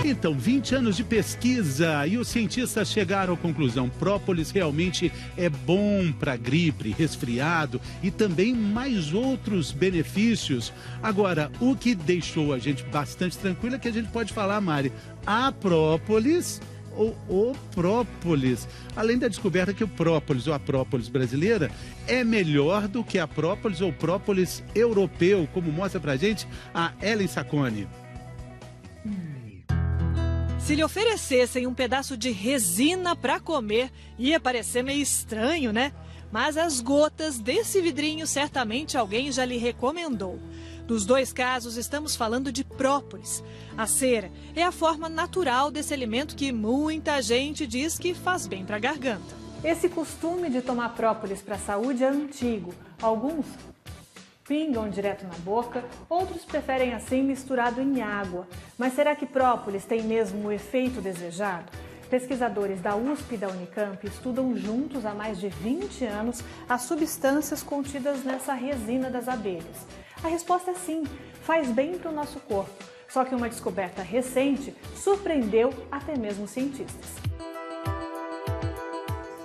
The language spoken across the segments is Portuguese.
Então, 20 anos de pesquisa e os cientistas chegaram à conclusão: própolis realmente é bom para gripe, resfriado e também mais outros benefícios. Agora, o que deixou a gente bastante tranquilo é que a gente pode falar, Mari, a própolis ou o própolis. Além da descoberta que o própolis ou a própolis brasileira é melhor do que a própolis ou própolis europeu, como mostra pra gente a Ellen Sacconi. Se lhe oferecessem um pedaço de resina para comer, ia parecer meio estranho, né? Mas as gotas desse vidrinho certamente alguém já lhe recomendou. Nos dois casos, estamos falando de própolis. A cera é a forma natural desse alimento que muita gente diz que faz bem para a garganta. Esse costume de tomar própolis para a saúde é antigo. Alguns pingam direto na boca, outros preferem assim misturado em água. Mas será que própolis tem mesmo o efeito desejado? Pesquisadores da USP e da Unicamp estudam juntos há mais de 20 anos as substâncias contidas nessa resina das abelhas. A resposta é sim, faz bem para o nosso corpo. Só que uma descoberta recente surpreendeu até mesmo cientistas.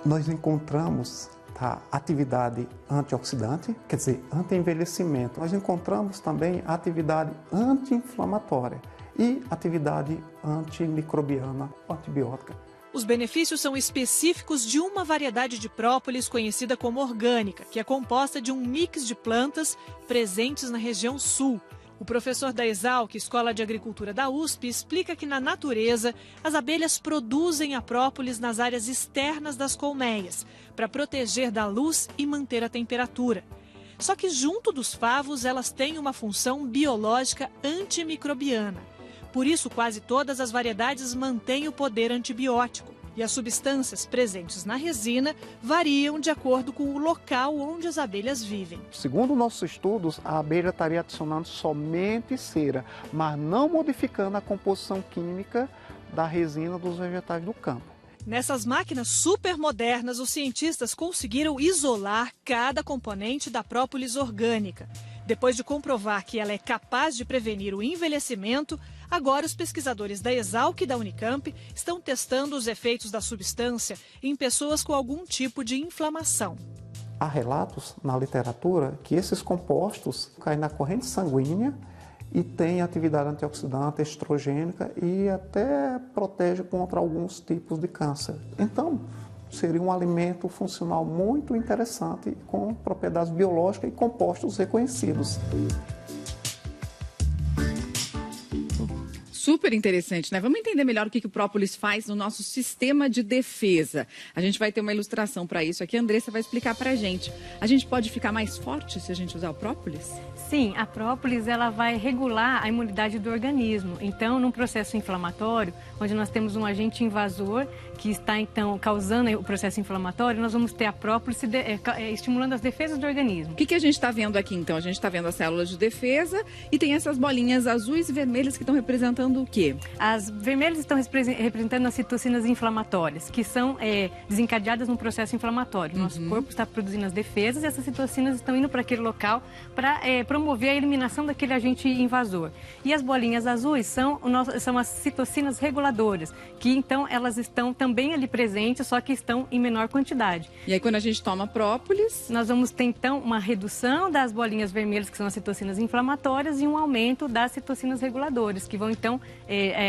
Nós encontramos a atividade antioxidante, quer dizer, anti-envelhecimento. Nós encontramos também a atividade anti-inflamatória e atividade antimicrobiana, antibiótica. Os benefícios são específicos de uma variedade de própolis conhecida como orgânica, que é composta de um mix de plantas presentes na região sul. O professor da Exalc, Escola de Agricultura da USP, explica que na natureza as abelhas produzem a própolis nas áreas externas das colmeias, para proteger da luz e manter a temperatura. Só que junto dos favos elas têm uma função biológica antimicrobiana. Por isso, quase todas as variedades mantêm o poder antibiótico. E as substâncias presentes na resina variam de acordo com o local onde as abelhas vivem. Segundo nossos estudos, a abelha estaria adicionando somente cera, mas não modificando a composição química da resina dos vegetais do campo. Nessas máquinas super modernas, os cientistas conseguiram isolar cada componente da própolis orgânica. Depois de comprovar que ela é capaz de prevenir o envelhecimento, agora os pesquisadores da Exalc e da Unicamp estão testando os efeitos da substância em pessoas com algum tipo de inflamação. Há relatos na literatura que esses compostos caem na corrente sanguínea e têm atividade antioxidante, estrogênica e até protege contra alguns tipos de câncer. Então, seria um alimento funcional muito interessante, com propriedades biológicas e compostos reconhecidos. Super interessante, né? Vamos entender melhor o que o própolis faz no nosso sistema de defesa. A gente vai ter uma ilustração para isso aqui. A Andressa vai explicar para a gente. A gente pode ficar mais forte se a gente usar o própolis? Sim, a própolis ela vai regular a imunidade do organismo. Então, num processo inflamatório, onde nós temos um agente invasor que está, então, causando o processo inflamatório, nós vamos ter a própolis estimulando as defesas do organismo. O que a gente está vendo aqui, então? A gente está vendo as células de defesa e tem essas bolinhas azuis e vermelhas que estão representando o quê? As vermelhas estão representando as citocinas inflamatórias, que são desencadeadas no processo inflamatório. Nosso corpo está produzindo as defesas e essas citocinas estão indo para aquele local para promover a eliminação daquele agente invasor. E as bolinhas azuis são as citocinas reguladoras, que então elas estão também ali presentes, só que estão em menor quantidade. E aí quando a gente toma própolis, nós vamos ter então uma redução das bolinhas vermelhas, que são as citocinas inflamatórias, e um aumento das citocinas reguladoras, que vão então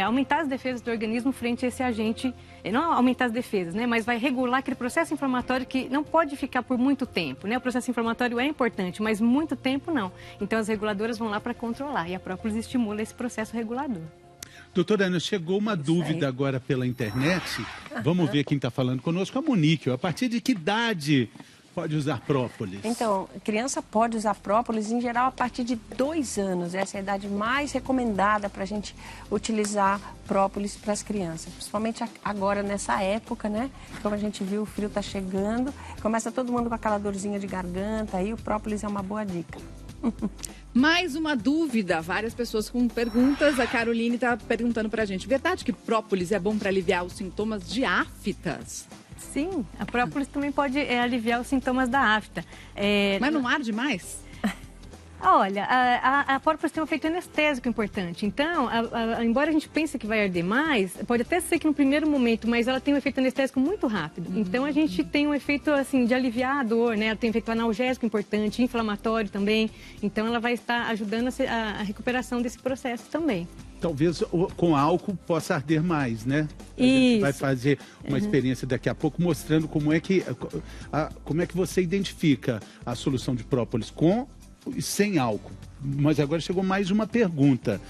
aumentar as defesas do organismo frente a esse agente, não aumentar as defesas, né, mas vai regular aquele processo inflamatório que não pode ficar por muito tempo, né? O processo inflamatório é importante, mas muito tempo não. Então as reguladoras vão lá para controlar e a própolis estimula esse processo regulador. Doutora Ana, chegou uma dúvida agora pela internet. Vamos ver quem está falando conosco, a Monique. A partir de que idade pode usar própolis? Então, a criança pode usar própolis, em geral, a partir de 2 anos. Essa é a idade mais recomendada para a gente utilizar própolis para as crianças. Principalmente agora, nessa época, né? Como a gente viu, o frio está chegando. Começa todo mundo com aquela dorzinha de garganta. Aí o própolis é uma boa dica. Mais uma dúvida, várias pessoas com perguntas. A Caroline está perguntando pra gente, verdade que própolis é bom para aliviar os sintomas de aftas? Sim, a própolis também pode aliviar os sintomas da afta. Mas não arde mais? Olha, a própolis tem um efeito anestésico importante. Então, embora a gente pense que vai arder mais, pode até ser que no primeiro momento, mas ela tem um efeito anestésico muito rápido. Então, a gente tem um efeito, assim, de aliviar a dor, né? Ela tem um efeito analgésico importante, inflamatório também. Então, ela vai estar ajudando a recuperação desse processo também. Talvez com álcool possa arder mais, né? A gente vai fazer uma experiência daqui a pouco mostrando como é que você identifica a solução de própolis com e sem álcool. Mas agora chegou mais uma pergunta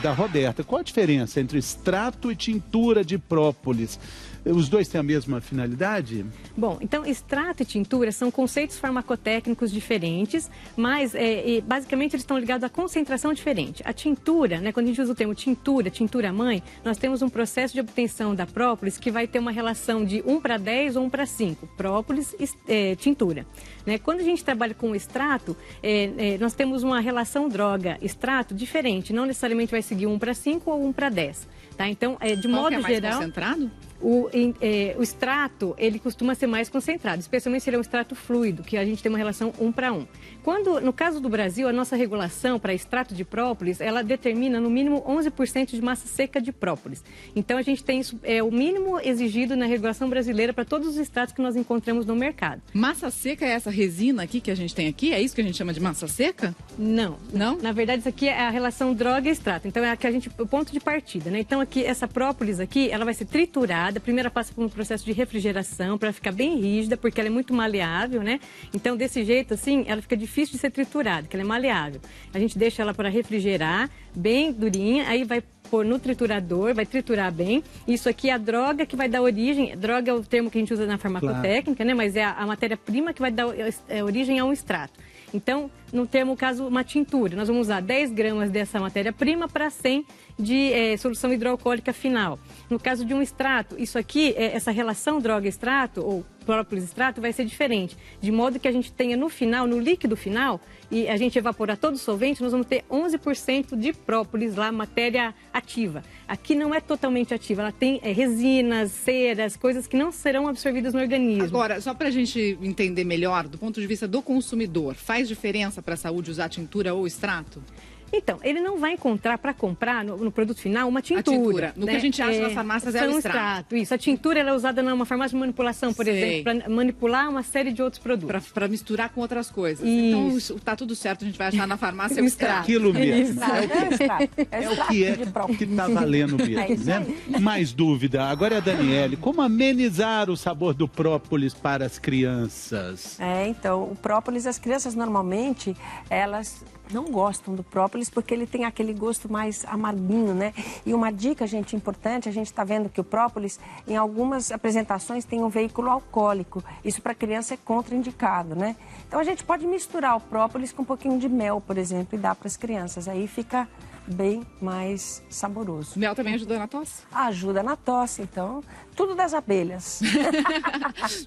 da Roberta. Qual a diferença entre extrato e tintura de própolis? Os dois têm a mesma finalidade? Bom, então extrato e tintura são conceitos farmacotécnicos diferentes, mas basicamente eles estão ligados à concentração diferente. A tintura, né, quando a gente usa o termo tintura mãe, nós temos um processo de obtenção da própolis que vai ter uma relação de 1:10 ou 1:5, própolis, tintura. Né? Quando a gente trabalha com o extrato, nós temos uma relação droga-extrato diferente, não necessariamente vai seguir 1:5 ou 1:10. Tá? Então, de Qual modo que é mais geral, concentrado? o extrato, ele costuma ser mais concentrado, especialmente se ele é um extrato fluido, que a gente tem uma relação 1:1. No caso do Brasil, a nossa regulação para extrato de própolis, ela determina no mínimo 11% de massa seca de própolis. Então, a gente tem isso, o mínimo exigido na regulação brasileira para todos os extratos que nós encontramos no mercado. Massa seca é essa resina aqui que a gente tem aqui? É isso que a gente chama de massa seca? Não. Não? Na verdade, isso aqui é a relação droga-extrato. Então, é o ponto de partida, né? Então, aqui, essa própolis aqui, ela vai ser triturada. Primeiro ela passa por um processo de refrigeração para ficar bem rígida, porque ela é muito maleável, né? Então, desse jeito, assim, ela fica difícil de ser triturada, porque ela é maleável. A gente deixa ela para refrigerar, bem durinha, aí vai pôr no triturador, vai triturar bem. Isso aqui é a droga que vai dar origem, droga é o termo que a gente usa na farmacotécnica, né? Mas é a matéria-prima que vai dar origem a um extrato. Então, no caso, uma tintura, nós vamos usar 10 gramas dessa matéria-prima para 100 de solução hidroalcoólica final. No caso de um extrato, isso aqui, essa relação droga-extrato ou própolis-extrato vai ser diferente. De modo que a gente tenha no final, no líquido final, e a gente evaporar todo o solvente, nós vamos ter 11% de própolis lá, matéria ativa. Aqui não é totalmente ativa, ela tem resinas, ceras, coisas que não serão absorvidas no organismo. Agora, só para a gente entender melhor, do ponto de vista do consumidor, faz diferença para a saúde usar tintura ou extrato? Então, ele não vai encontrar para comprar no produto final uma tintura. A tintura. No que a gente acha nas farmácias é o extrato. Isso. A tintura ela é usada numa farmácia de manipulação, por exemplo, para manipular uma série de outros produtos. Para misturar com outras coisas. Isso. Então, tá tudo certo, a gente vai achar na farmácia o extrato. Aquilo mesmo. É o que está valendo mesmo, né? Mais dúvida. Agora é a Daniele. Como amenizar o sabor do própolis para as crianças? Então, o própolis, as crianças normalmente, elas não gostam do própolis porque ele tem aquele gosto mais amarguinho, né? E uma dica, gente, importante, a gente está vendo que o própolis, em algumas apresentações, tem um veículo alcoólico. Isso para criança é contraindicado, né? Então a gente pode misturar o própolis com um pouquinho de mel, por exemplo, e dar para as crianças. Aí fica bem mais saboroso. Mel também ajuda na tosse? Ajuda na tosse, então, tudo das abelhas.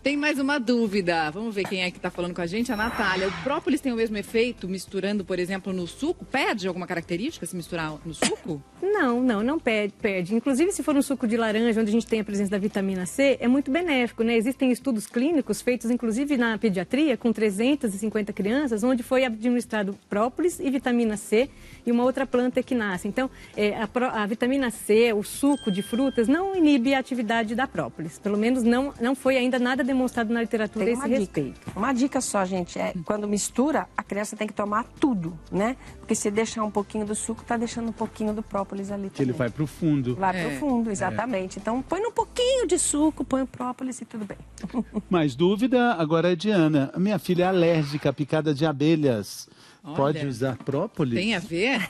Tem mais uma dúvida. Vamos ver quem é que está falando com a gente. A Natália. O própolis tem o mesmo efeito misturando, por exemplo, no suco? Perde alguma característica se misturar no suco? Não perde. Inclusive, se for um suco de laranja, onde a gente tem a presença da vitamina C, é muito benéfico, né? Existem estudos clínicos feitos, inclusive, na pediatria, com 350 crianças, onde foi administrado própolis e vitamina C e uma outra planta equinácea. Então, a vitamina C, o suco de frutas, não inibe a atividade da própolis. Pelo menos não foi ainda nada demonstrado na literatura a esse respeito. Uma dica só, gente, quando mistura, a criança tem que tomar tudo, né? Porque se deixar um pouquinho do suco, tá deixando um pouquinho do própolis ali também. Ele vai pro fundo. Vai pro fundo, exatamente. Então, põe um pouquinho de suco, põe o própolis e tudo bem. Mais dúvida, agora é Diana. A minha filha é alérgica à picada de abelhas. Olha, pode usar própolis? Tem a ver?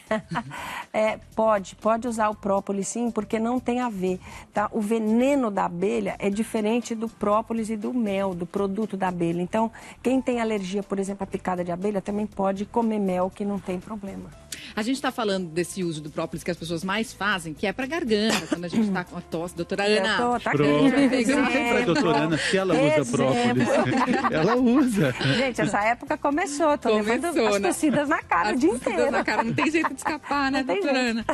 Pode usar o própolis sim, porque não tem a ver, tá? O veneno da abelha é diferente do própolis e do mel, do produto da abelha. Então, quem tem alergia, por exemplo, à picada de abelha, também pode comer mel, que não tem problema. A gente está falando desse uso do própolis que as pessoas mais fazem, que é para garganta, quando a gente está com a tosse. Doutora Ana. Perguntei para a doutora Ana se ela usa própolis. Ela usa. Gente, essa época começou. Tô levando as tossidas na cara o dia inteiro. Na cara, não tem jeito de escapar, né, doutora Ana?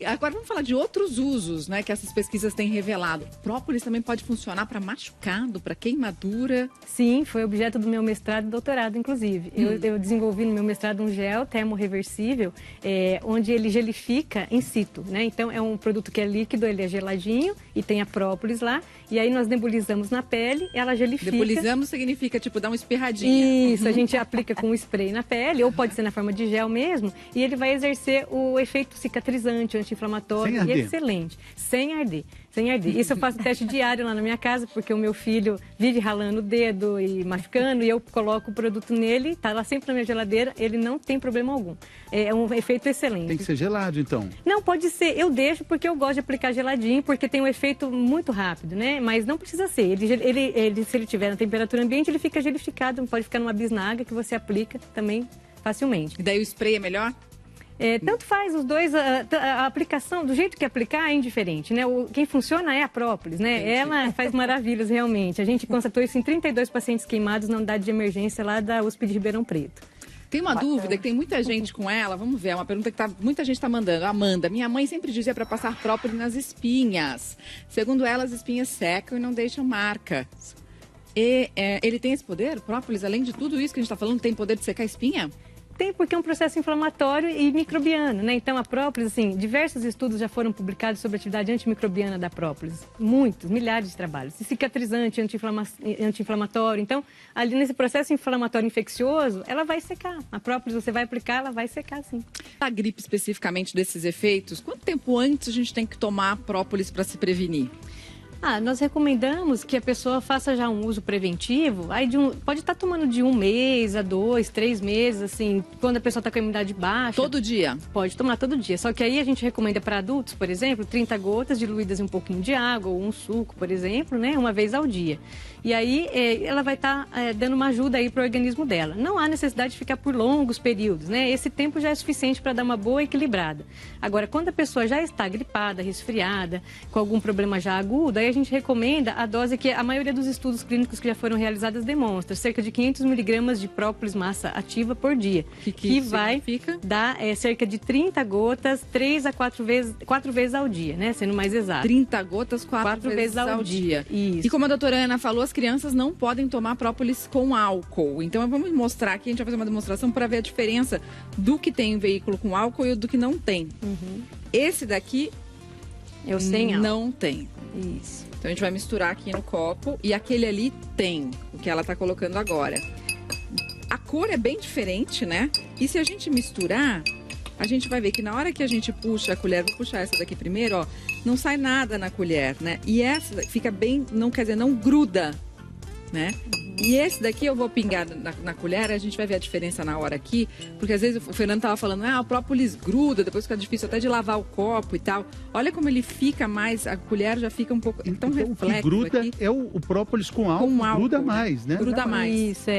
Agora vamos falar de outros usos, né, que essas pesquisas têm revelado. Própolis também pode funcionar para machucado, para queimadura. Sim, foi objeto do meu mestrado e doutorado, inclusive. Eu desenvolvi no meu mestrado um gel termorreversível, onde ele gelifica in situ, né? Então é um produto que é líquido, ele é geladinho e tem a própolis lá. E aí nós nebulizamos na pele, ela gelifica. Nebulizamos significa, tipo, dar uma espirradinha. Isso, a gente aplica com spray na pele, ou pode ser na forma de gel mesmo, e ele vai exercer o efeito cicatrizante, anti-inflamatório, e excelente, sem arder. Sem arder. Isso eu faço teste diário lá na minha casa, porque o meu filho vive ralando o dedo e machucando, e eu coloco o produto nele, tá lá sempre na minha geladeira, ele não tem problema algum. É um efeito excelente. Tem que ser gelado, então? Não, pode ser. Eu deixo porque eu gosto de aplicar geladinho, porque tem um efeito muito rápido, né? Mas não precisa ser. Se ele tiver na temperatura ambiente, ele fica gelificado, pode ficar numa bisnaga que você aplica também facilmente. E daí o spray é melhor? Tanto faz os dois, a aplicação, do jeito que aplicar é indiferente, né? Quem funciona é a própolis, né? Entendi. Ela faz maravilhas realmente. A gente constatou isso em 32 pacientes queimados na unidade de emergência lá da USP de Ribeirão Preto. Tem uma dúvida que tem muita gente com ela, vamos ver, é uma pergunta que muita gente está mandando. Amanda, minha mãe sempre dizia para passar própolis nas espinhas. Segundo ela, as espinhas secam e não deixam marca. Ele tem esse poder? O própolis, além de tudo isso que a gente está falando, tem poder de secar a espinha? Tem, porque é um processo inflamatório e microbiano, né? Então, a própolis, assim, diversos estudos já foram publicados sobre a atividade antimicrobiana da própolis. Muitos, milhares de trabalhos. Cicatrizante, anti-inflamatório. Então, ali nesse processo inflamatório infeccioso, ela vai secar. A própolis, você vai aplicar, ela vai secar, sim. A gripe, especificamente, desses efeitos, quanto tempo antes a gente tem que tomar própolis para se prevenir? Nós recomendamos que a pessoa faça já um uso preventivo, pode estar tomando de 1 mês a 2, 3 meses, assim, quando a pessoa está com a imunidade baixa. Todo dia? Pode tomar todo dia, só que aí a gente recomenda para adultos, por exemplo, 30 gotas diluídas em um pouquinho de água, ou um suco, por exemplo, né, uma vez ao dia. E aí ela vai estar dando uma ajuda aí para o organismo dela. Não há necessidade de ficar por longos períodos, né? Esse tempo já é suficiente para dar uma boa equilibrada. Agora, quando a pessoa já está gripada, resfriada, com algum problema já agudo, aí a gente recomenda a dose que a maioria dos estudos clínicos que já foram realizados demonstra, cerca de 500 miligramas de própolis massa ativa por dia, que vai dar cerca de 30 gotas, 3 a 4 vezes ao dia, né? Sendo mais exato. 30 gotas, 4 vezes ao dia. Isso. E como a doutora Ana falou, as crianças não podem tomar própolis com álcool. Então, vamos mostrar aqui, a gente vai fazer uma demonstração para ver a diferença do que tem em veículo com álcool e do que não tem. Esse daqui eu sem álcool. Não tem. Isso. Então, a gente vai misturar aqui no copo e aquele ali tem, o que ela está colocando agora. A cor é bem diferente, né? E se a gente misturar, a gente vai ver que na hora que a gente puxa a colher, vou puxar essa daqui primeiro, ó, não sai nada na colher, né? E essa fica bem, não quer dizer, não gruda, né? E esse daqui eu vou pingar na colher, a gente vai ver a diferença na hora aqui, porque às vezes o Fernando tava falando, o própolis gruda, depois fica difícil até de lavar o copo e tal. Olha como ele fica mais, a colher já fica um pouco, então reflexo. O que gruda aqui. É o própolis com álcool, gruda mais, né? Gruda mais. Isso,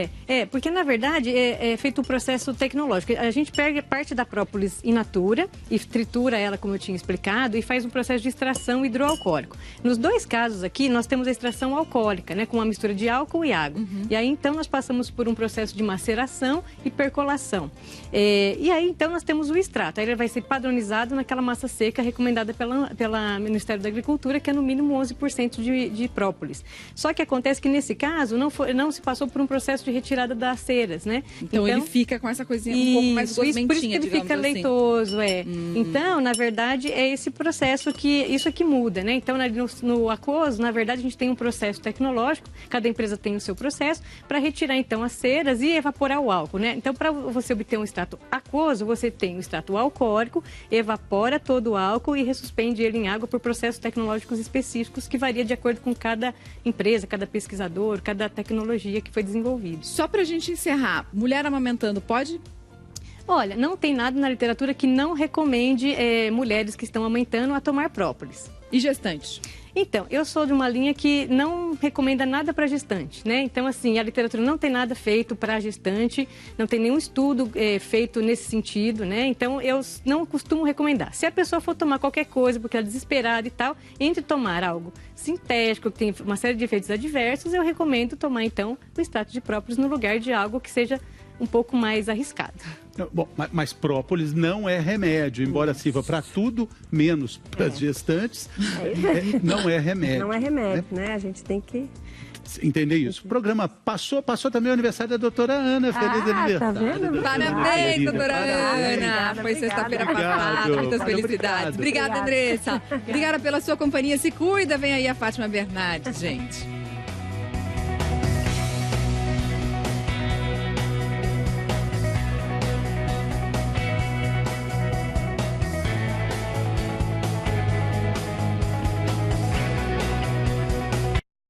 porque na verdade é feito um processo tecnológico. A gente pega parte da própolis in natura e tritura ela, como eu tinha explicado, e faz um processo de extração hidroalcoólico. Nos dois casos aqui, nós temos a extração alcoólica, né, com uma mistura de álcool e água. E aí, então, nós passamos por um processo de maceração e percolação. E aí, então, nós temos o extrato. Aí ele vai ser padronizado naquela massa seca recomendada pela Ministério da Agricultura, que é no mínimo 11% de própolis. Só que acontece que, nesse caso, não se passou por um processo de retirada das ceras, né? Então ele fica com essa coisinha um pouco mais gosmentinha, por isso que ele fica leitoso, Então, na verdade, é esse processo isso aqui muda, né? Então, no aquoso, na verdade, a gente tem um processo tecnológico, cada empresa tem o seu processo, para retirar, então, as ceras e evaporar o álcool, né? Então, para você obter um extrato aquoso, você tem o extrato alcoólico, evapora todo o álcool e ressuspende ele em água por processos tecnológicos específicos que varia de acordo com cada empresa, cada pesquisador, cada tecnologia que foi desenvolvida. Só para a gente encerrar, mulher amamentando pode? Olha, não tem nada na literatura que não recomende mulheres que estão amamentando a tomar própolis. E gestante? Então, eu sou de uma linha que não recomenda nada para gestante, né? Então, assim, a literatura não tem nada feito para gestante, não tem nenhum estudo feito nesse sentido, né? Então, eu não costumo recomendar. Se a pessoa for tomar qualquer coisa, porque ela é desesperada e tal, entre tomar algo sintético, que tem uma série de efeitos adversos, eu recomendo tomar, então, o extrato de própolis no lugar de algo que seja um pouco mais arriscado. Bom, mas própolis não é remédio, embora sirva para tudo, menos para as gestantes, não é remédio. Não é remédio, né? A gente tem que entender isso. O programa passou também o aniversário da doutora Ana. Feliz aniversário. Tá vendo? Parabéns, doutora Ana. Obrigada, Foi sexta-feira obrigada. passada. Muitas Obrigado. felicidades. Obrigada, Andressa. Obrigada pela sua companhia. Se cuida. Vem aí a Fátima Bernardes, gente.